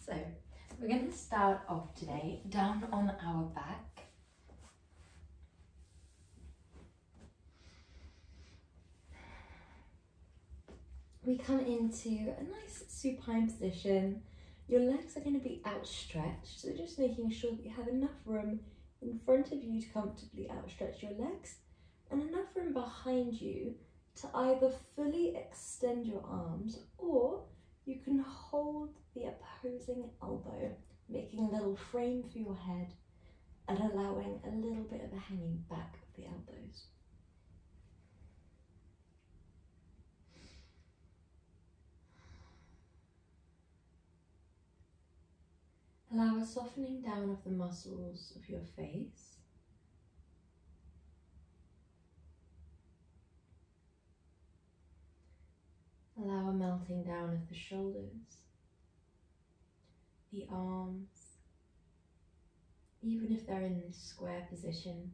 So we're going to start off today down on our back. We come into a nice supine position. Your legs are going to be outstretched, so just making sure that you have enough room in front of you to comfortably outstretch your legs and enough room behind you to either fully extend your arms, or you can hold the opposing elbow, making a little frame for your head and allowing a little bit of a hanging back of the elbows. Allow a softening down of the muscles of your face. Allow a melting down of the shoulders, the arms, even if they're in this square position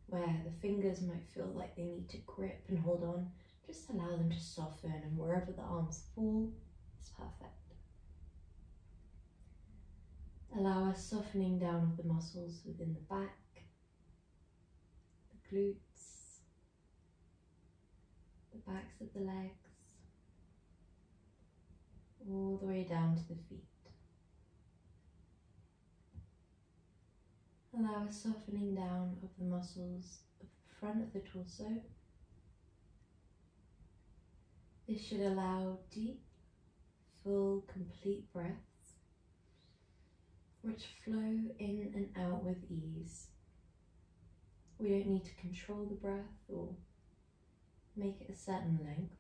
where the fingers might feel like they need to grip and hold on, just allow them to soften, and wherever the arms fall is perfect. Allow a softening down of the muscles within the back, the glutes, the backs of the legs, all the way down to the feet. Allow a softening down of the muscles of the front of the torso. This should allow deep, full, complete breaths which flow in and out with ease. We don't need to control the breath or make it a certain length.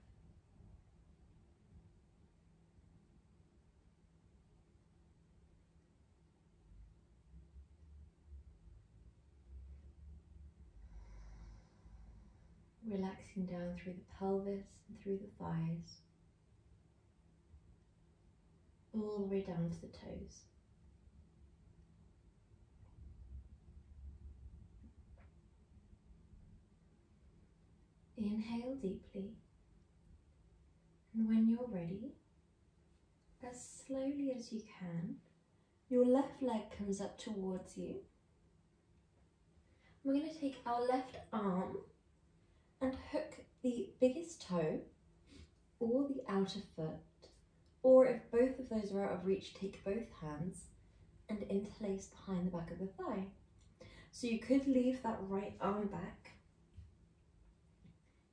Relaxing down through the pelvis and through the thighs, all the way down to the toes. Inhale deeply, and when you're ready, as slowly as you can, your left leg comes up towards you. We're going to take our left arm and hook the biggest toe or the outer foot, or if both of those are out of reach, take both hands and interlace behind the back of the thigh. So you could leave that right arm back.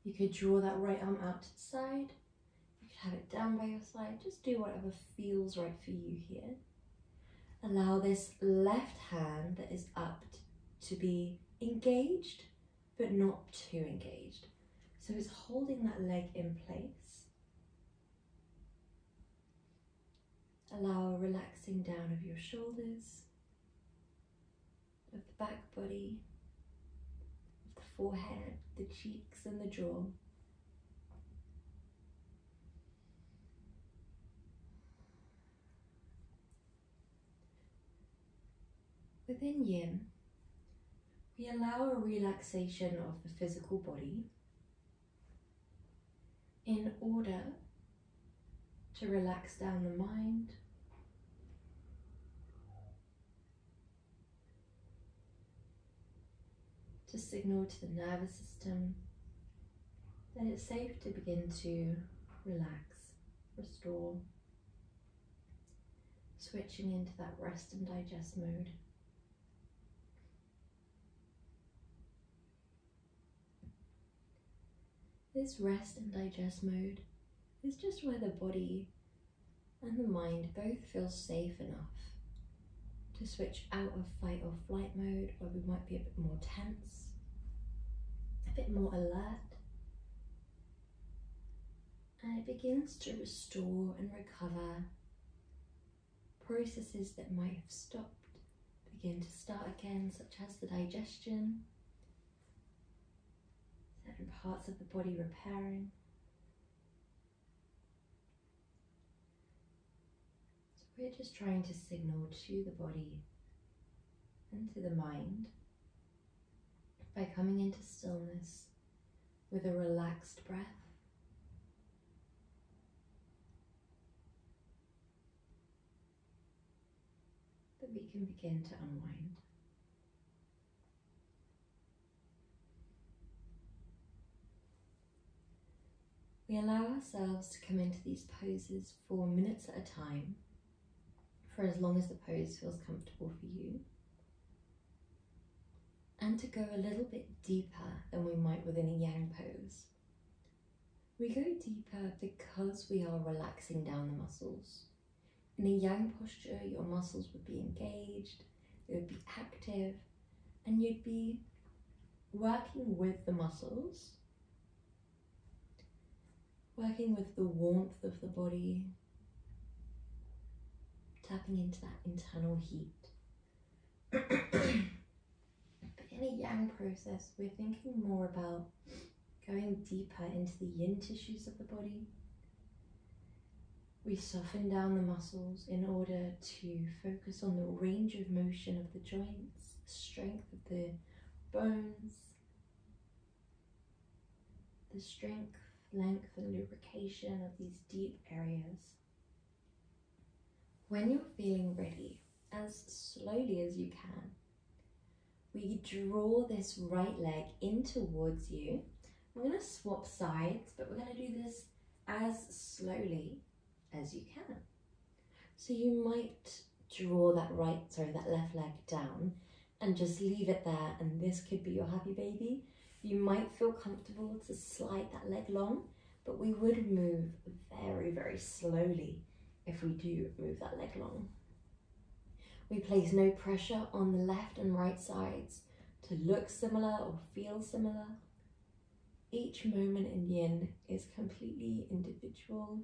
You could draw that right arm out to the side. You could have it down by your side. Just do whatever feels right for you here. Allow this left hand that is up to be engaged, but not too engaged. So it's holding that leg in place. Allow a relaxing down of your shoulders, of the back body, of the forehead, the cheeks and the jaw. Within Yin, we allow a relaxation of the physical body in order to relax down the mind, to signal to the nervous system that it's safe to begin to relax, restore, switching into that rest and digest mode. This rest and digest mode is just where the body and the mind both feel safe enough to switch out of fight or flight mode, where we might be a bit more tense, a bit more alert, and it begins to restore and recover. Processes that might have stopped begin to start again, such as the digestion, certain parts of the body repairing. So we're just trying to signal to the body and to the mind by coming into stillness with a relaxed breath. that we can begin to unwind. We allow ourselves to come into these poses for minutes at a time, for as long as the pose feels comfortable for you, and to go a little bit deeper than we might within a yang pose. We go deeper because we are relaxing down the muscles. In a yang posture, your muscles would be engaged, they would be active, and you'd be working with the muscles, working with the warmth of the body, tapping into that internal heat. But in a yang process, we're thinking more about going deeper into the yin tissues of the body. We soften down the muscles in order to focus on the range of motion of the joints, the strength of the bones, the strength, length and lubrication of these deep areas. When you're feeling ready, as slowly as you can, we draw this right leg in towards you. We're going to swap sides, but we're going to do this as slowly as you can. So you might draw that left leg down and just leave it there, and this could be your happy baby. You might feel comfortable to slide that leg long, but we would move very, very slowly if we do move that leg long. We place no pressure on the left and right sides to look similar or feel similar. Each moment in yin is completely individual,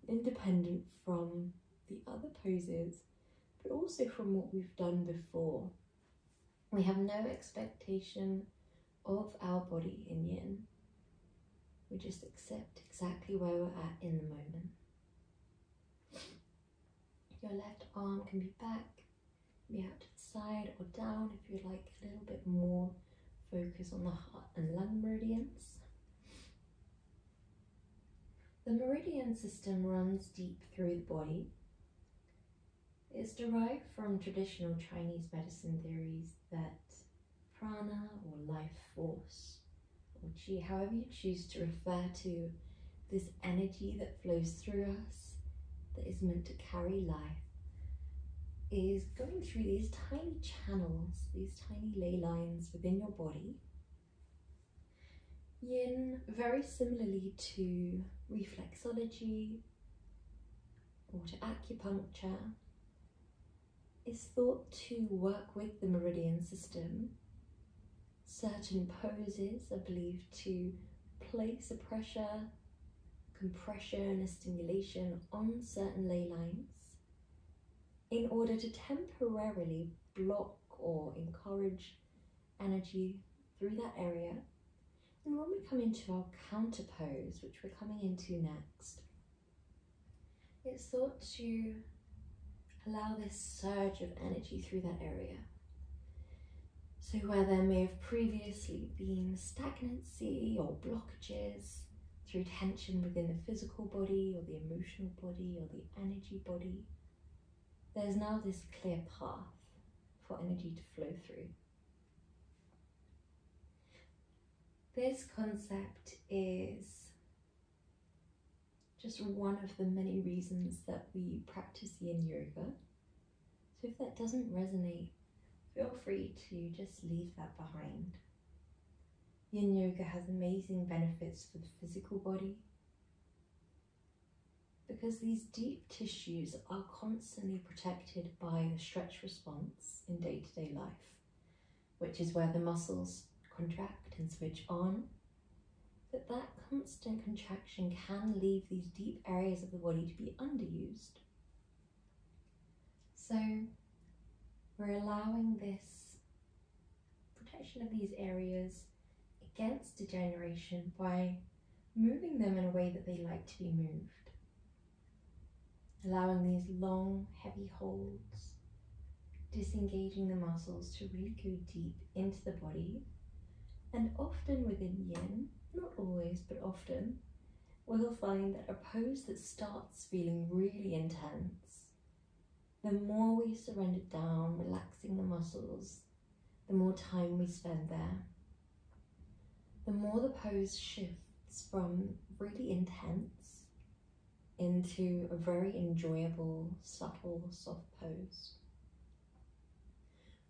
independent from the other poses, but also from what we've done before. We have no expectation of our body in yin. We just accept exactly where we're at in the moment. Your left arm can be back, be out to the side or down if you'd like a little bit more focus on the heart and lung meridians. The meridian system runs deep through the body. It's derived from traditional Chinese medicine theories that prana or life force, or qi, however you choose to refer to this energy that flows through us, that is meant to carry life, is going through these tiny channels, these tiny ley lines within your body. Yin, very similarly to reflexology or to acupuncture, is thought to work with the meridian system. Certain poses are believed to place a pressure, compression, a stimulation on certain ley lines in order to temporarily block or encourage energy through that area. And when we come into our counter pose, which we're coming into next, it's thought to allow this surge of energy through that area. So where there may have previously been stagnancy or blockages through tension within the physical body or the emotional body or the energy body, there's now this clear path for energy to flow through. This concept is just one of the many reasons that we practice Yin Yoga. So if that doesn't resonate, feel free to just leave that behind. Yin Yoga has amazing benefits for the physical body because these deep tissues are constantly protected by the stretch response in day-to-day life, which is where the muscles contract and switch on. That constant contraction can leave these deep areas of the body to be underused. So we're allowing this protection of these areas against degeneration by moving them in a way that they like to be moved. Allowing these long, heavy holds, disengaging the muscles to really go deep into the body. And often within yin, not always, but often, we'll find that a pose that starts feeling really intense the more we surrender down, relaxing the muscles, the more time we spend there, the more the pose shifts from really intense into a very enjoyable, subtle, soft pose.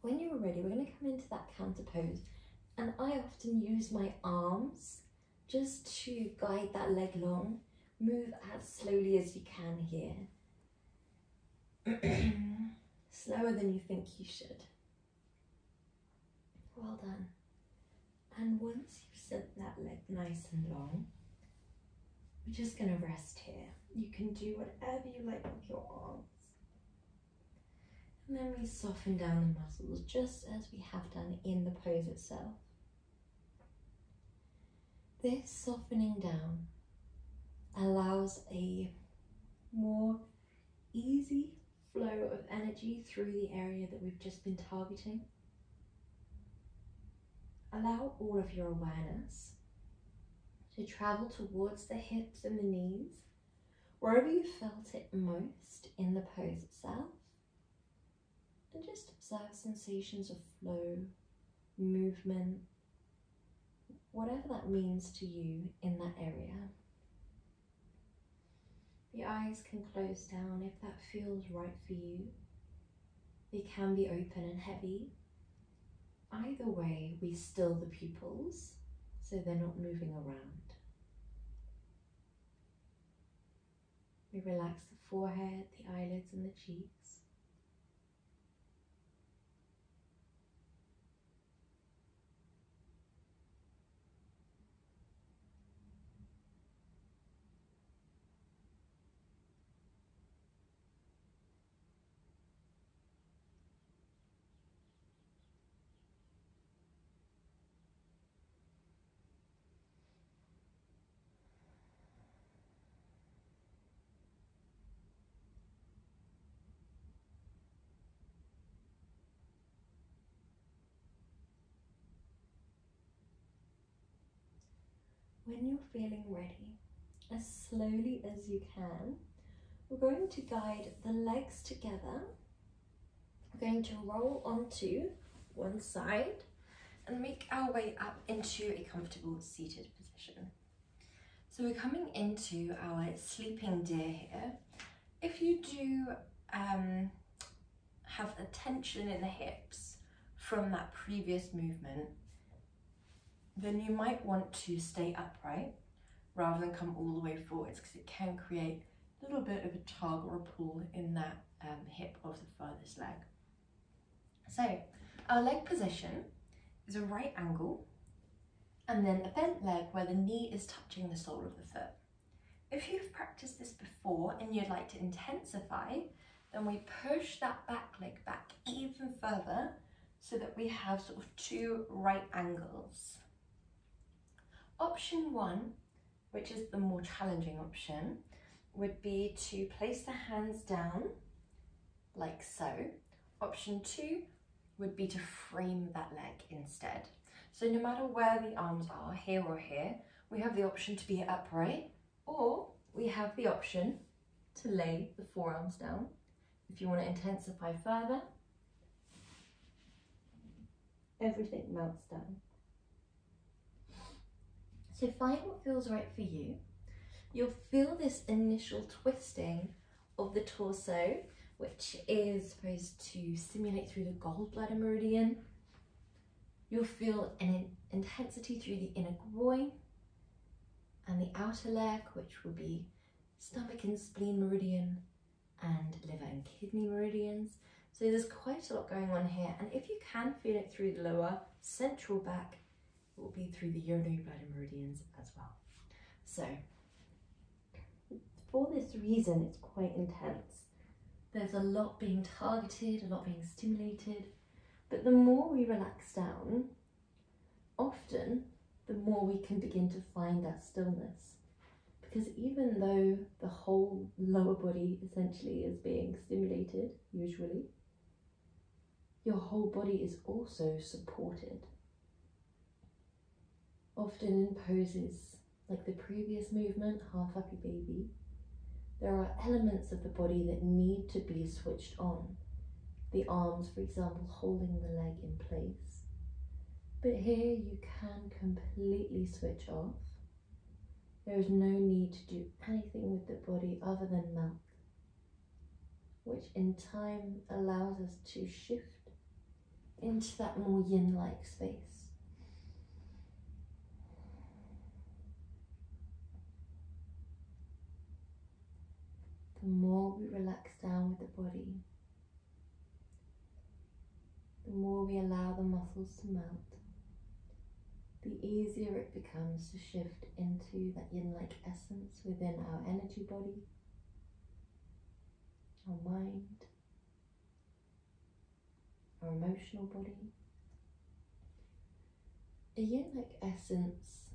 When you're ready, we're going to come into that counter pose, and I often use my arms just to guide that leg long. Move as slowly as you can here. Slower than you think you should. Well done. And once you've sent that leg nice and long, we're just going to rest here. You can do whatever you like with your arms. And then we soften down the muscles just as we have done in the pose itself. This softening down allows a more easy flow of energy through the area that we've just been targeting. Allow all of your awareness to travel towards the hips and the knees, wherever you felt it most in the pose itself, and just observe sensations of flow, movement, whatever that means to you in that area. The eyes can close down if that feels right for you. They can be open and heavy. Either way, we still the pupils so they're not moving around. We relax the forehead, the eyelids and the cheeks. When you're feeling ready, as slowly as you can, we're going to guide the legs together. We're going to roll onto one side and make our way up into a comfortable seated position. So we're coming into our sleeping deer here. If you do have a tension in the hips from that previous movement, then you might want to stay upright rather than come all the way forwards, because it can create a little bit of a tug or a pull in that hip of the furthest leg. So our leg position is a right angle and then a bent leg where the knee is touching the sole of the foot. If you've practiced this before and you'd like to intensify, then we push that back leg back even further so that we have sort of two right angles. Option one, which is the more challenging option, would be to place the hands down like so. Option two would be to frame that leg instead. So no matter where the arms are, here or here, we have the option to be upright, or we have the option to lay the forearms down. If you want to intensify further, everything melts down. So find what feels right for you. You'll feel this initial twisting of the torso, which is supposed to stimulate through the gallbladder meridian. You'll feel an intensity through the inner groin and the outer leg, which will be stomach and spleen meridian and liver and kidney meridians. So there's quite a lot going on here. And if you can feel it through the lower central back, it will be through the urinary bladder meridians as well. So for this reason, it's quite intense. There's a lot being targeted, a lot being stimulated, but the more we relax down, often the more we can begin to find that stillness. Because even though the whole lower body essentially is being stimulated, usually, your whole body is also supported. Often in poses like the previous movement, half happy baby, there are elements of the body that need to be switched on. The arms, for example, holding the leg in place. But here you can completely switch off. There is no need to do anything with the body other than melt, which in time allows us to shift into that more yin-like space. The more we relax down with the body, the more we allow the muscles to melt, the easier it becomes to shift into that yin-like essence within our energy body, our mind, our emotional body. A yin-like essence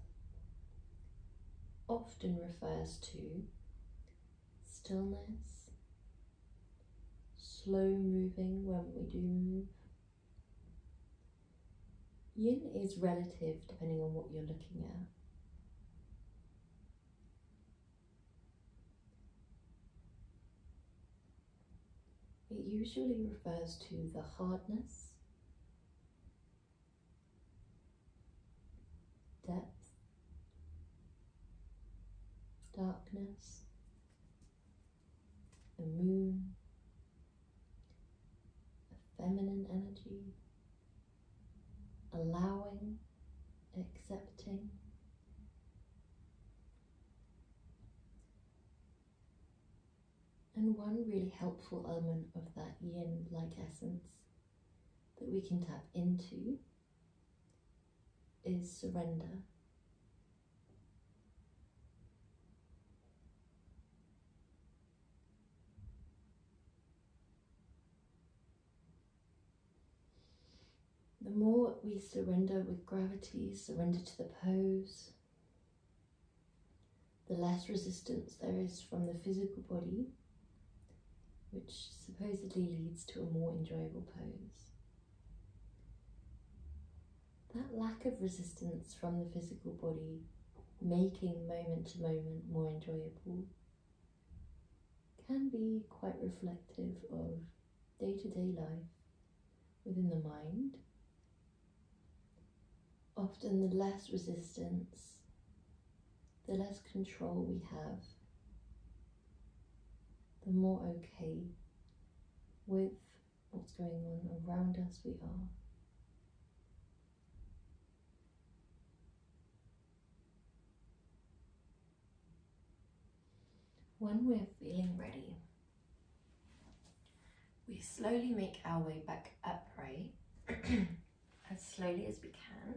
often refers to stillness, slow moving when we do move. Yin is relative depending on what you're looking at. It usually refers to the hardness, depth, darkness, the moon, a feminine energy, allowing, accepting. And one really helpful element of that yin-like essence that we can tap into is surrender. The more we surrender with gravity, surrender to the pose, the less resistance there is from the physical body, which supposedly leads to a more enjoyable pose. That lack of resistance from the physical body, making moment to moment more enjoyable, can be quite reflective of day-to-day life within the mind. Often the less resistance, the less control we have, the more okay with what's going on around us we are. When we're feeling ready, we slowly make our way back upright as slowly as we can.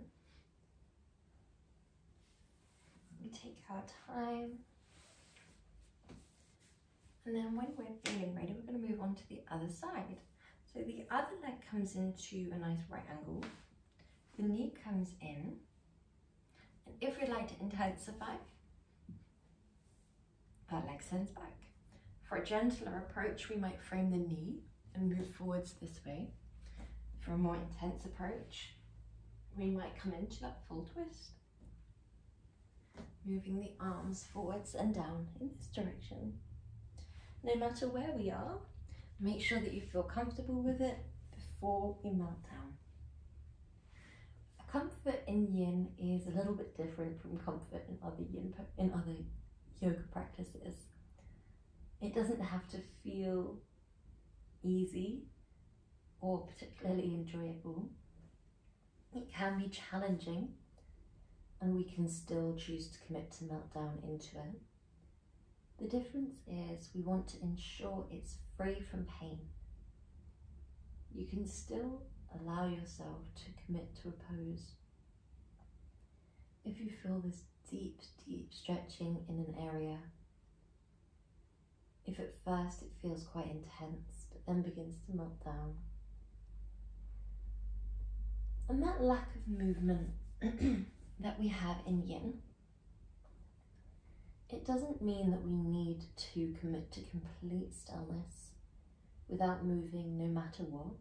We take our time, and then when we're feeling ready, we're going to move on to the other side. So the other leg comes into a nice right angle, the knee comes in, and if we'd like to intensify, that leg sends back. For a gentler approach, we might frame the knee and move forwards this way. For a more intense approach, we might come into that full twist, moving the arms forwards and down in this direction. No matter where we are, make sure that you feel comfortable with it before you melt down. Comfort in yin is a little bit different from comfort in other yoga practices. It doesn't have to feel easy or particularly enjoyable. It can be challenging, and we can still choose to commit to melt down into it. The difference is we want to ensure it's free from pain. You can still allow yourself to commit to a pose. If you feel this deep, deep stretching in an area, if at first it feels quite intense, but then begins to melt down, and that lack of movement that we have in yin, it doesn't mean that we need to commit to complete stillness without moving no matter what.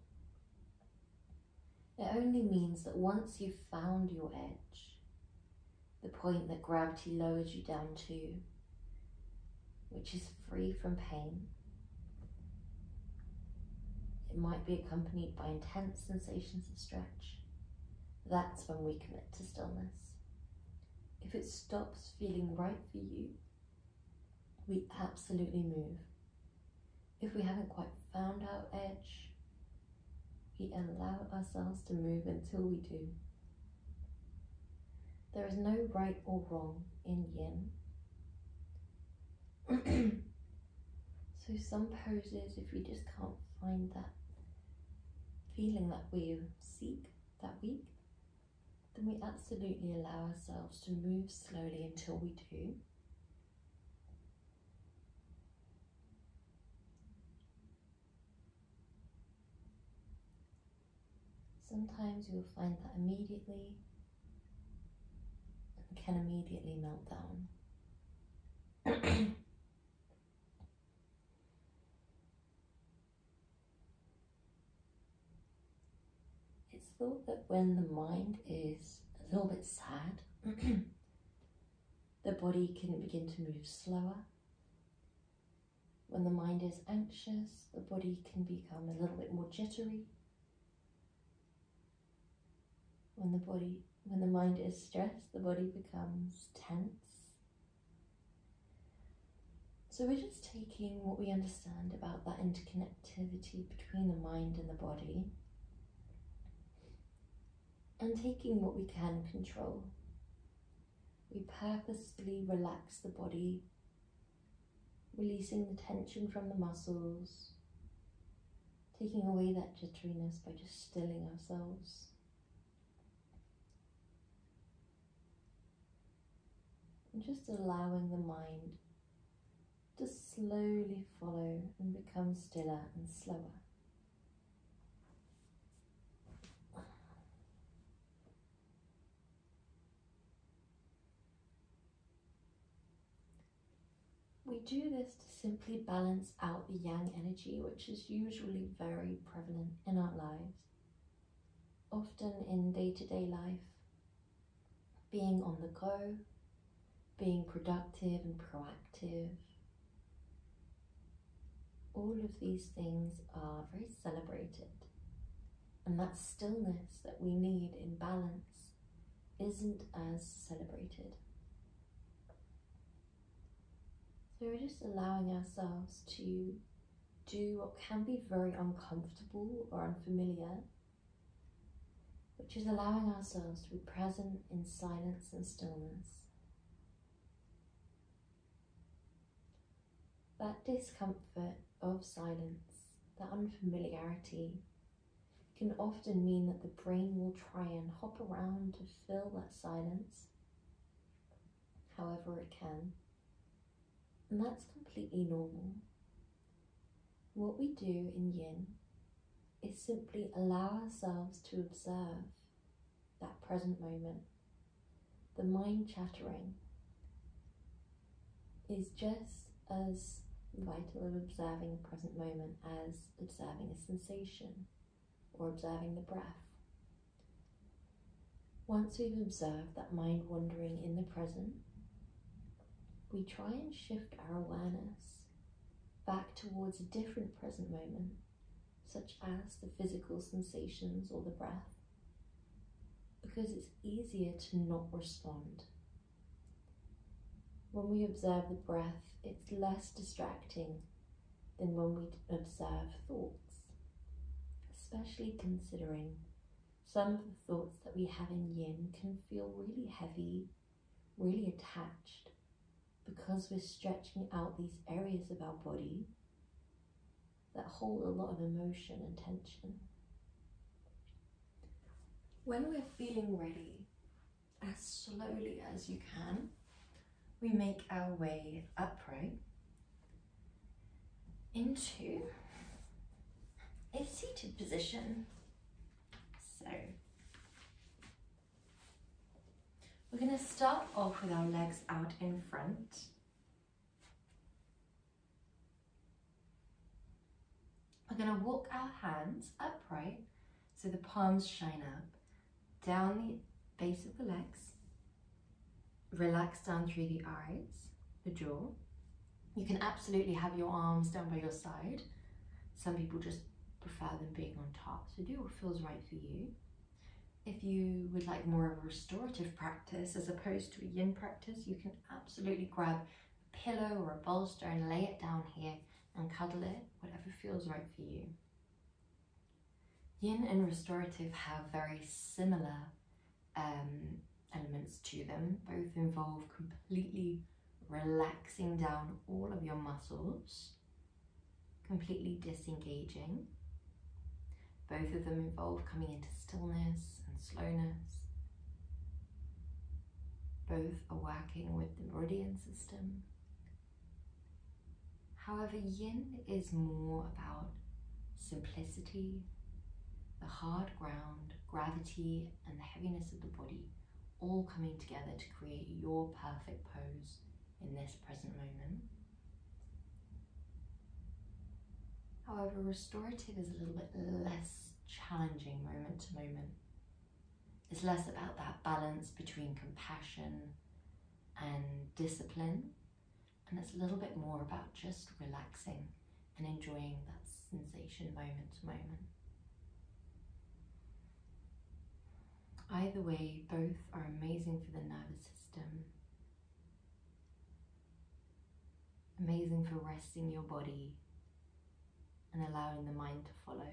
It only means that once you've found your edge, the point that gravity lowers you down to, which is free from pain. It might be accompanied by intense sensations of stretch. That's when we commit to stillness. If it stops feeling right for you, we absolutely move. If we haven't quite found our edge, we allow ourselves to move until we do. There is no right or wrong in yin. So some poses, if we just can't find that feeling that we seek that week, then we absolutely allow ourselves to move slowly until we do. Sometimes you'll find that immediately and can immediately melt down. It's thought that when the mind is a little bit sad, the body can begin to move slower. When the mind is anxious, the body can become a little bit more jittery. When the mind is stressed, the body becomes tense. So we're just taking what we understand about that interconnectivity between the mind and the body, and taking what we can control. We purposefully relax the body, releasing the tension from the muscles, taking away that jitteriness by just stilling ourselves. And just allowing the mind to slowly follow and become stiller and slower. We do this to simply balance out the yang energy, which is usually very prevalent in our lives, often in day-to-day life, being on the go, being productive and proactive. All of these things are very celebrated, and that stillness that we need in balance isn't as celebrated. So we're just allowing ourselves to do what can be very uncomfortable or unfamiliar, which is allowing ourselves to be present in silence and stillness. That discomfort of silence, that unfamiliarity, can often mean that the brain will try and hop around to fill that silence however it can. And that's completely normal. What we do in yin is simply allow ourselves to observe that present moment. The mind chattering is just as vital of observing a present moment as observing a sensation or observing the breath. Once we've observed that mind wandering in the present, we try and shift our awareness back towards a different present moment, such as the physical sensations or the breath, because it's easier to not respond. When we observe the breath, it's less distracting than when we observe thoughts, especially considering some of the thoughts that we have in yin can feel really heavy, really attached, because we're stretching out these areas of our body that hold a lot of emotion and tension. When we're feeling ready, as slowly as you can, we make our way upright into a seated position. So we're going to start off with our legs out in front. We're going to walk our hands upright so the palms shine up, down the base of the legs. Relax down through the eyes, the jaw. You can absolutely have your arms down by your side. Some people just prefer them being on top, so do what feels right for you. If you would like more of a restorative practice as opposed to a yin practice, you can absolutely grab a pillow or a bolster and lay it down here and cuddle it, whatever feels right for you. Yin and restorative have very similar elements to them. Both involve completely relaxing down all of your muscles, completely disengaging. Both of them involve coming into stillness and slowness. Both are working with the meridian system. However, yin is more about simplicity, the hard ground, gravity, and the heaviness of the body all coming together to create your perfect pose in this present moment. However, restorative is a little bit less challenging moment to moment. It's less about that balance between compassion and discipline, and it's a little bit more about just relaxing and enjoying that sensation moment to moment. Either way, both are amazing for the nervous system, amazing for resting your body and allowing the mind to follow.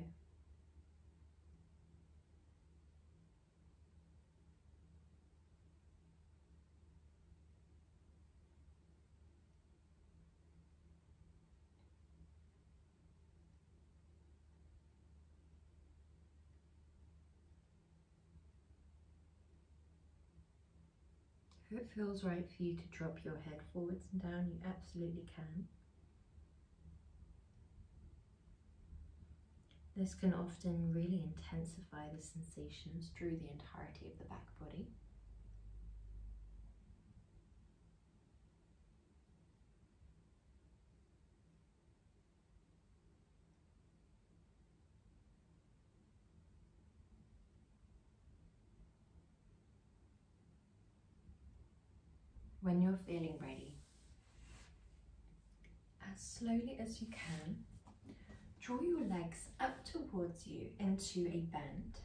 If it feels right for you to drop your head forwards and down, you absolutely can. This can often really intensify the sensations through the entirety of the back body. When you're feeling ready, as slowly as you can, draw your legs up towards you into a bend,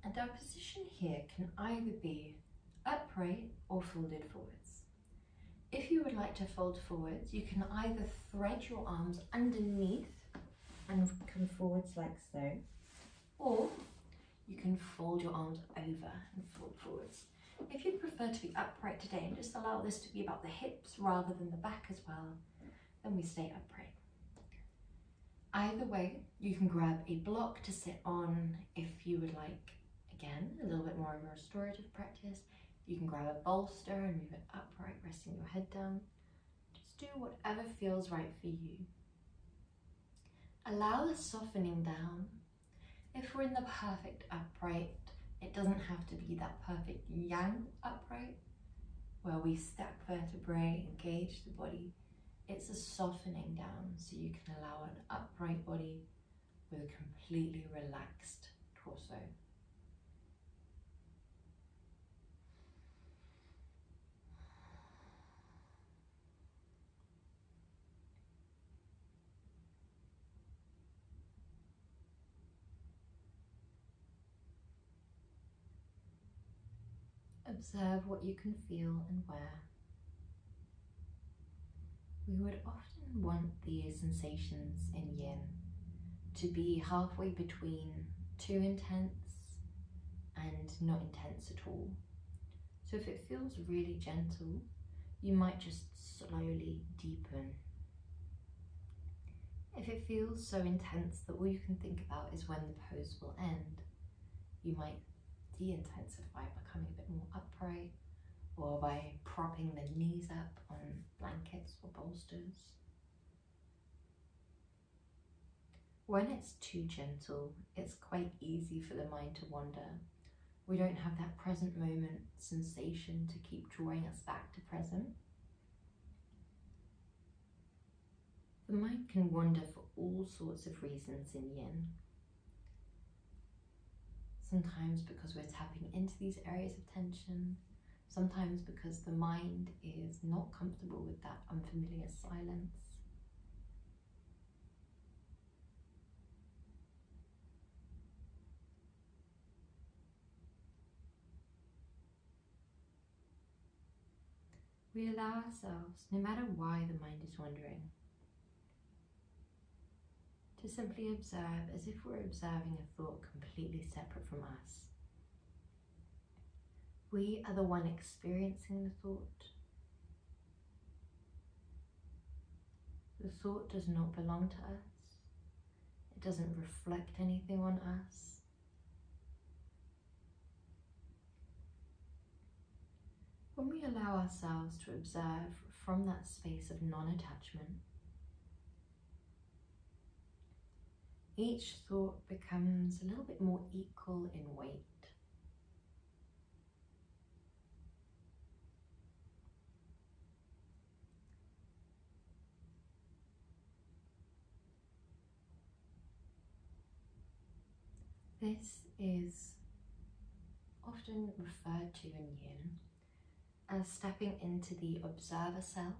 and our position here can either be upright or folded forwards. If you would like to fold forwards, you can either thread your arms underneath and come forwards like so, or you can fold your arms over and fold forwards. If you prefer to be upright today and just allow this to be about the hips rather than the back as well, then we stay upright. Either way, you can grab a block to sit on if you would like, again, a little bit more of a restorative practice. You can grab a bolster and move it upright, resting your head down. Just do whatever feels right for you. Allow the softening down. If we're in the perfect upright, it doesn't have to be that perfect yang upright, where we stack vertebrae, engage the body. It's a softening down, so you can allow an upright body with a completely relaxed torso. Observe what you can feel and where. We would often want these sensations in yin to be halfway between too intense and not intense at all. So if it feels really gentle, you might just slowly deepen. If it feels so intense that all you can think about is when the pose will end, you might de-intensify, becoming a bit more upright, or by propping the knees up on blankets or bolsters. When it's too gentle, it's quite easy for the mind to wander. We don't have that present moment sensation to keep drawing us back to present. The mind can wander for all sorts of reasons in yin. Sometimes because we're tapping into these areas of tension, sometimes because the mind is not comfortable with that unfamiliar silence. We allow ourselves, no matter why the mind is wandering, to simply observe as if we're observing a thought completely separate from us. We are the one experiencing the thought. The thought does not belong to us. It doesn't reflect anything on us. When we allow ourselves to observe from that space of non-attachment, each thought becomes a little bit more equal in weight. This is often referred to in Yin as stepping into the observer self.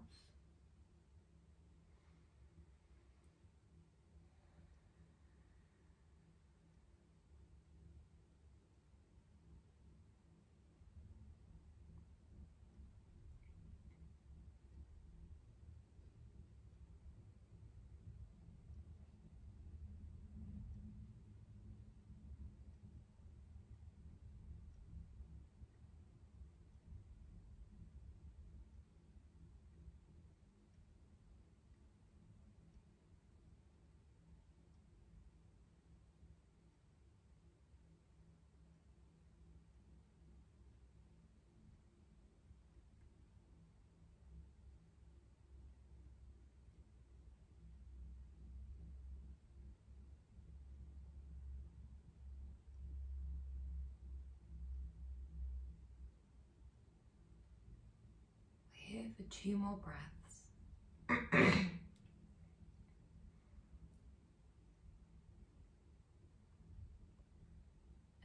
Here for 2 more breaths.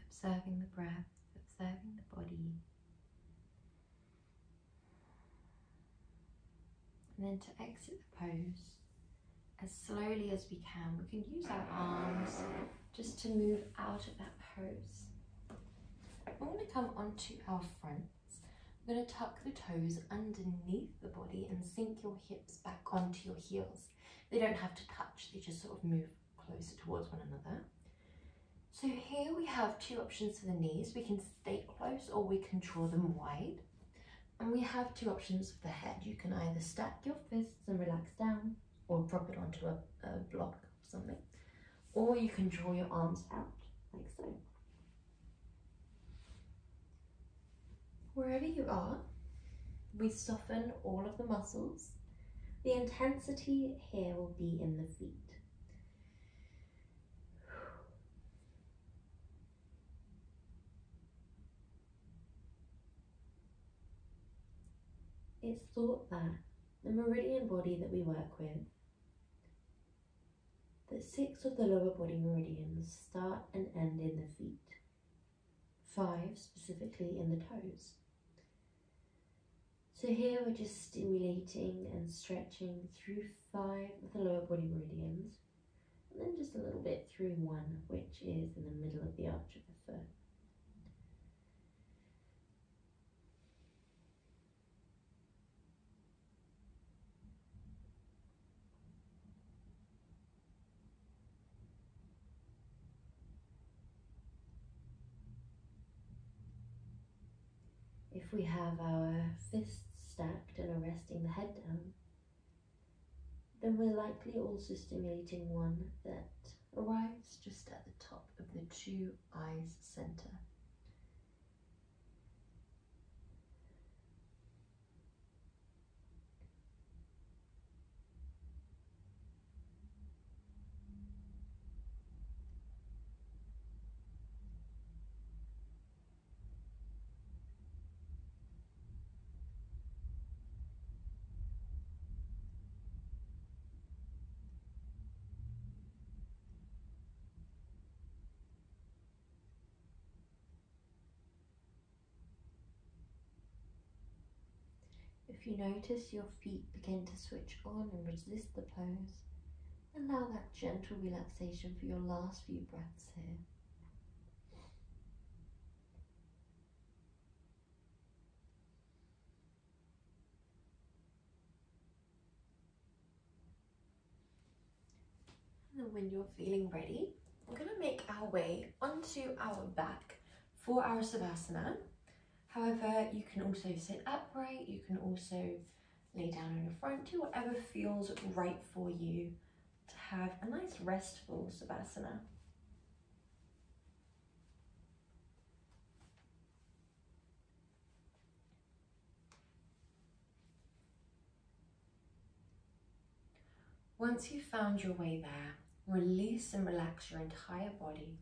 Observing the breath, observing the body. And then to exit the pose, as slowly as we can, we can use our arms just to move out of that pose. We're going to come onto our fronts. We're going to tuck the toes underneath the body and sink your hips back onto your heels. They don't have to touch, they just sort of move closer towards one another. So here we have 2 options for the knees. We can stay close or we can draw them wide. And we have 2 options for the head. You can either stack your fists and relax down, or drop it onto a block or something. Or you can draw your arms out, like so. Wherever you are, we soften all of the muscles. The intensity here will be in the feet. It's thought that the meridian body that we work with, that 6 of the lower body meridians start and end in the feet, 5 specifically in the toes. So here we're just stimulating and stretching through 5 of the lower body meridians, and then just a little bit through 1, which is in the middle of the arch of the foot. If we have our fists stacked and are resting the head down, then we're likely also stimulating one that arrives just at the top of the 2 eyes center. If you notice your feet begin to switch on and resist the pose, allow that gentle relaxation for your last few breaths here. And when you're feeling ready, we're going to make our way onto our back for our Savasana. However, you can also sit upright, you can also lay down on your front, do whatever feels right for you to have a nice restful Savasana. Once you've found your way there, release and relax your entire body.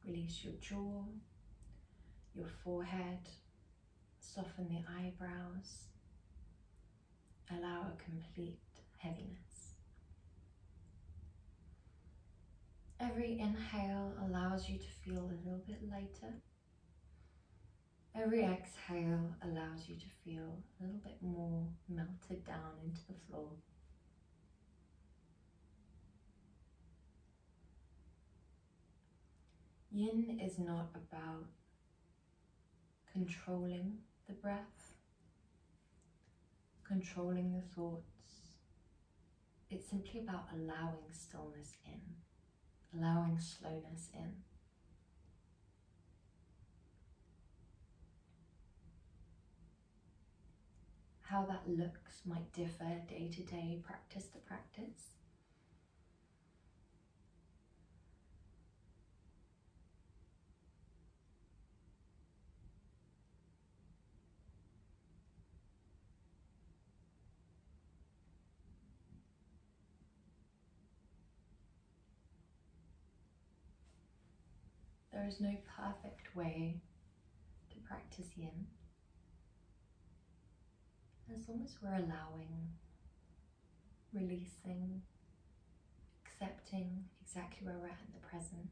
Release your jaw, your forehead, soften the eyebrows. Allow a complete heaviness. Every inhale allows you to feel a little bit lighter. Every exhale allows you to feel a little bit more melted down into the floor. Yin is not about controlling the breath, controlling the thoughts. It's simply about allowing stillness in, allowing slowness in. How that looks might differ day to day, practice to practice. There is no perfect way to practice Yin. As long as we're allowing, releasing, accepting exactly where we're at in the present,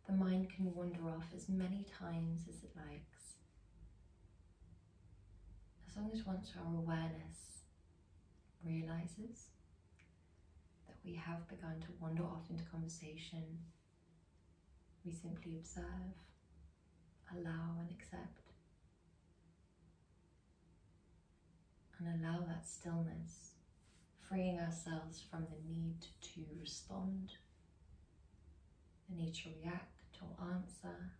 the mind can wander off as many times as it likes. As long as once our awareness realizes that we have begun to wander off into conversation, we simply observe, allow and accept. And allow that stillness, freeing ourselves from the need to respond, the need to react or answer,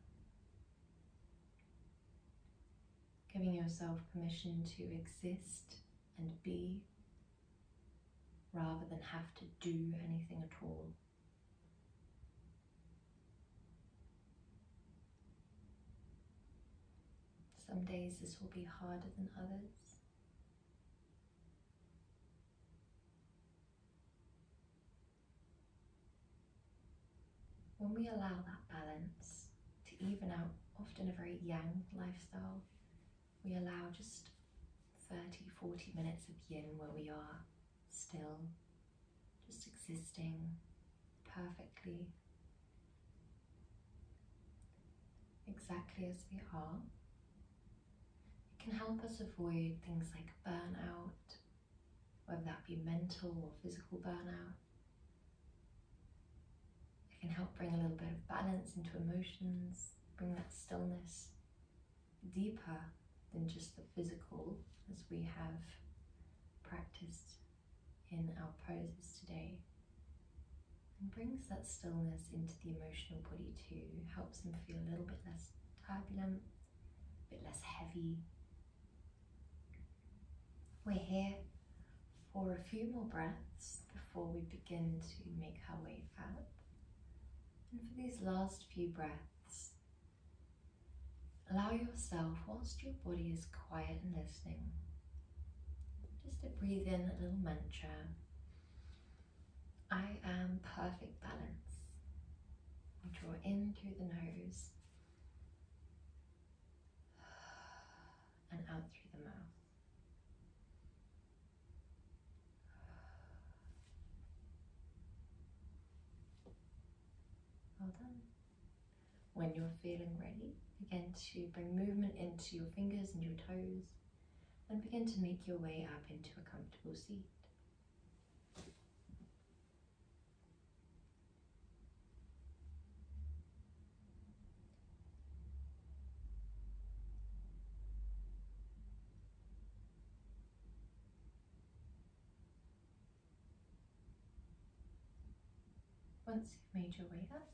giving yourself permission to exist and be, rather than have to do anything at all. Some days this will be harder than others. When we allow that balance to even out often a very yang lifestyle, we allow just 30-40 minutes of yin where we are still, just existing perfectly, exactly as we are. It can help us avoid things like burnout, whether that be mental or physical burnout. It can help bring a little bit of balance into emotions, bring that stillness deeper than just the physical, as we have practiced in our poses today, and brings that stillness into the emotional body too, helps them feel a little bit less turbulent, a bit less heavy. We're here for a few more breaths before we begin to make our way up. And for these last few breaths, allow yourself, whilst your body is quiet and listening, just to breathe in a little mantra. I am perfect balance. We draw in through the nose and out through the mouth. Well done. When you're feeling ready, begin to bring movement into your fingers and your toes and begin to make your way up into a comfortable seat. Once you've made your way up,